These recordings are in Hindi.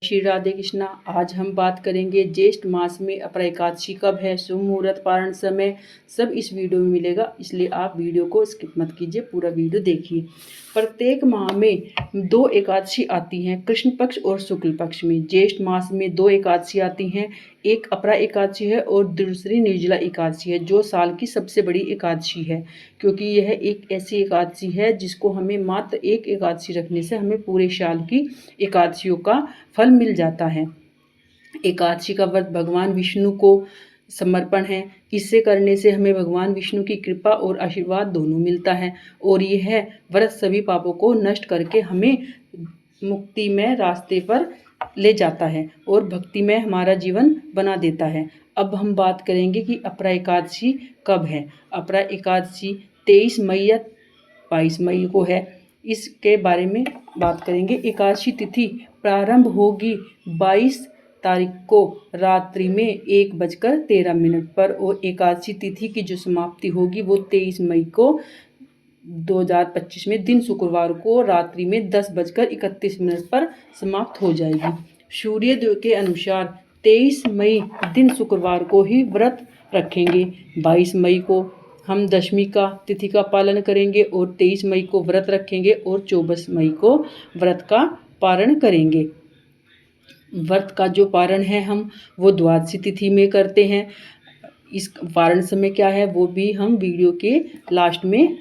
श्री राधे कृष्णा। आज हम बात करेंगे ज्येष्ठ मास में अपरा एकादशी कब है, शुभ मुहूर्त, पारण समय, सब इस वीडियो में मिलेगा। इसलिए आप वीडियो को स्किप मत कीजिए, पूरा वीडियो देखिए। प्रत्येक माह में दो एकादशी आती हैं, कृष्ण पक्ष और शुक्ल पक्ष में। ज्येष्ठ मास में दो एकादशी आती हैं, एक अपरा एकादशी है और दूसरी निर्जला एकादशी है, जो साल की सबसे बड़ी एकादशी है। क्योंकि यह एक ऐसी एकादशी है जिसको हमें मात्र एक एकादशी रखने से हमें पूरे साल की एकादशियों का फल मिल जाता है। एकादशी का व्रत भगवान विष्णु को समर्पण है। इसे करने से हमें भगवान विष्णु की कृपा और आशीर्वाद दोनों मिलता है और यह व्रत सभी पापों को नष्ट करके हमें मुक्तिमय रास्ते पर ले जाता है और भक्तिमय हमारा जीवन बना देता है। अब हम बात करेंगे कि अपरा एकादशी कब है। अपरा एकादशी 23 मई या 22 मई को है। इसके बारे में बात करेंगे। एकादशी तिथि प्रारंभ होगी 22 तारीख को रात्रि में 1:13 पर और एकादशी तिथि की जो समाप्ति होगी वो 23 मई को 2025 में दिन शुक्रवार को रात्रि में 10:31 पर समाप्त हो जाएगी। सूर्योदय के अनुसार 23 मई दिन शुक्रवार को ही व्रत रखेंगे। 22 मई को हम दशमी का तिथि का पालन करेंगे और 23 मई को व्रत रखेंगे और 24 मई को व्रत का पारण करेंगे। व्रत का जो पारण है हम वो द्वादशी तिथि में करते हैं। इस पारण समय क्या है वो भी हम वीडियो के लास्ट में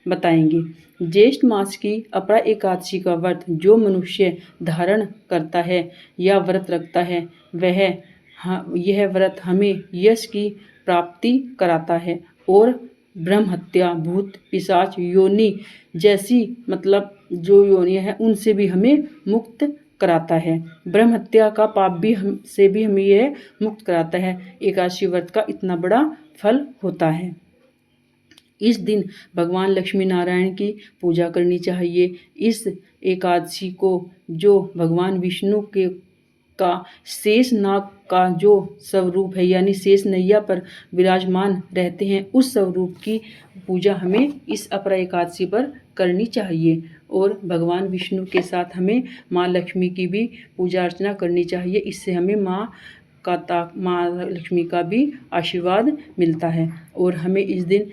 बताएंगे। ज्येष्ठ मास की अपरा एकादशी का व्रत जो मनुष्य धारण करता है या व्रत रखता है यह व्रत हमें यश की प्राप्ति कराता है और ब्रह्म हत्या, भूत पिशाच योनि जैसी मतलब जो योनियाँ हैं उनसे भी हमें मुक्त कराता है। ब्रह्म हत्या का पाप भी से भी हमें यह मुक्त कराता है। एकादशी व्रत का इतना बड़ा फल होता है। इस दिन भगवान लक्ष्मी नारायण की पूजा करनी चाहिए। इस एकादशी को जो भगवान विष्णु के का शेष नाग का जो स्वरूप है यानी शेष नैया पर विराजमान रहते हैं उस स्वरूप की पूजा हमें इस अपरा एकादशी पर करनी चाहिए और भगवान विष्णु के साथ हमें माँ लक्ष्मी की भी पूजा अर्चना करनी चाहिए। इससे हमें माँ लक्ष्मी का भी आशीर्वाद मिलता है और हमें इस दिन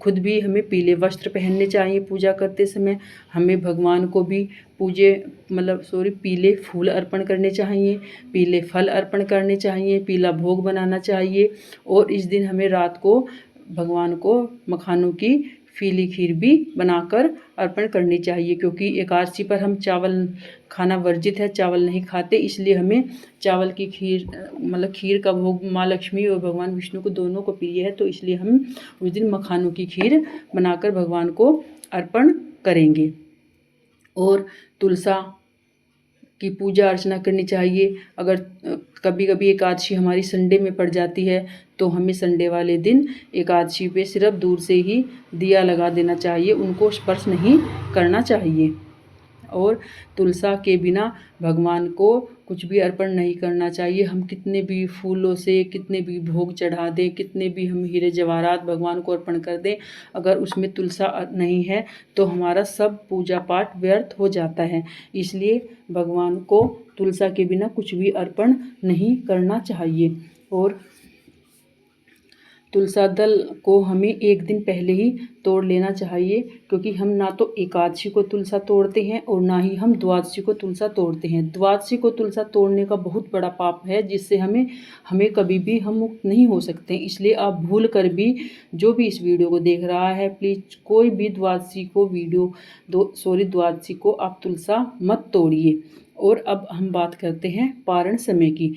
खुद भी हमें पीले वस्त्र पहनने चाहिए। पूजा करते समय हमें भगवान को भी पीले फूल अर्पण करने चाहिए, पीले फल अर्पण करने चाहिए, पीला भोग बनाना चाहिए और इस दिन हमें रात को भगवान को मखानों की पीली खीर भी बनाकर अर्पण करनी चाहिए। क्योंकि एकादशी पर हम चावल खाना वर्जित है, चावल नहीं खाते, इसलिए हमें चावल की खीर का भोग माँ लक्ष्मी और भगवान विष्णु को दोनों को प्रिय है, तो इसलिए हम उस दिन मखानों की खीर बनाकर भगवान को अर्पण करेंगे। और तुलसा की पूजा अर्चना करनी चाहिए। अगर कभी कभी एकादशी हमारी संडे में पड़ जाती है तो हमें संडे वाले दिन एकादशी पे सिर्फ दूर से ही दिया लगा देना चाहिए, उनको स्पर्श नहीं करना चाहिए। और तुलसा के बिना भगवान को कुछ भी अर्पण नहीं करना चाहिए। हम कितने भी फूलों से कितने भी भोग चढ़ा दें, कितने भी हम हीरे जवाहरात भगवान को अर्पण कर दें, अगर उसमें तुलसा नहीं है तो हमारा सब पूजा पाठ व्यर्थ हो जाता है। इसलिए भगवान को तुलसा के बिना कुछ भी अर्पण नहीं करना चाहिए। और तुलसा दल को हमें एक दिन पहले ही तोड़ लेना चाहिए, क्योंकि हम ना तो एकादशी को तुलसा तोड़ते हैं और ना ही हम द्वादशी को तुलसा तोड़ते हैं। द्वादशी को तुलसा तोड़ने का बहुत बड़ा पाप है जिससे हमें कभी भी हम मुक्त नहीं हो सकते। इसलिए आप भूल कर भी जो भी इस वीडियो को देख रहा है प्लीज़ कोई भी द्वादशी को आप तुलसा मत तोड़िए। और अब हम बात करते हैं पारण समय की।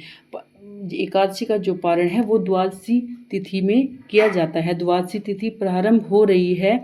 एकादशी का जो पारण है वो द्वादशी तिथि में किया जाता है। द्वादशी तिथि प्रारंभ हो रही है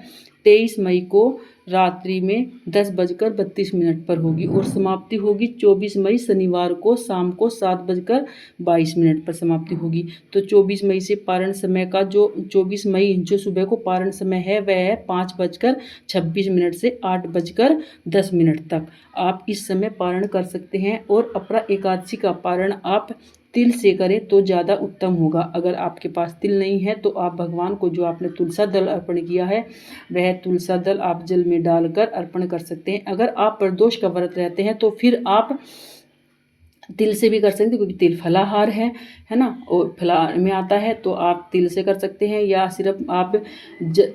23 मई को रात्रि में 10:32 पर होगी और समाप्ति होगी 24 मई शनिवार को शाम को 7:22 पर समाप्ति होगी। तो 24 मई से पारण समय का जो 24 मई जो सुबह को पारण समय है वह है 5:26 से 8:10 तक। आप इस समय पारण कर सकते हैं और अपरा एकादशी का पारण आप तिल से करें तो ज़्यादा उत्तम होगा। अगर आपके पास तिल नहीं है तो आप भगवान को जो आपने तुलसा दल अर्पण किया है वह तुलसा दल आप जल में डालकर अर्पण कर सकते हैं। अगर आप प्रदोष का व्रत रहते हैं तो फिर आप तिल से भी कर सकते हैं क्योंकि तिल फलाहार है ना, और फलाहार में आता है, तो आप तिल से कर सकते हैं, या सिर्फ आप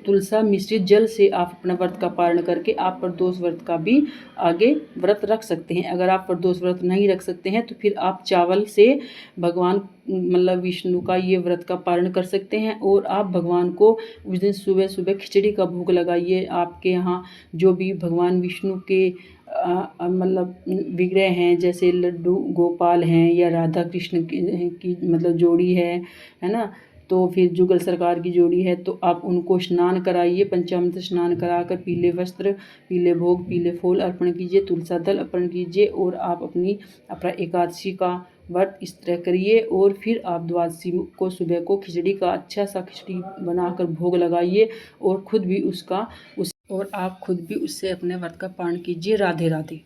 तुलसा मिश्रित जल से आप अपना व्रत का पारण करके आप प्रदोष व्रत का भी आगे व्रत रख सकते हैं। अगर आप प्रदोष व्रत नहीं रख सकते हैं तो फिर आप चावल से भगवान मतलब विष्णु का ये व्रत का पारण कर सकते हैं, और आप भगवान को उस दिन सुबह सुबह खिचड़ी का भोग लगाइए। आपके यहाँ जो भी भगवान विष्णु के मतलब विग्रह हैं, जैसे लड्डू गोपाल हैं या राधा कृष्ण की मतलब जोड़ी है ना, तो फिर जुगल सरकार की जोड़ी है, तो आप उनको स्नान कराइए, पंचामृत स्नान कराकर पीले वस्त्र, पीले भोग, पीले फूल अर्पण कीजिए, तुलसा दल अर्पण कीजिए, और आप अपना एकादशी का व्रत इस तरह करिए। और फिर आप द्वादशी को सुबह को खिचड़ी का अच्छा सा खिचड़ी बनाकर भोग लगाइए, और आप खुद भी उससे अपने व्रत का पारण कीजिए। राधे राधे।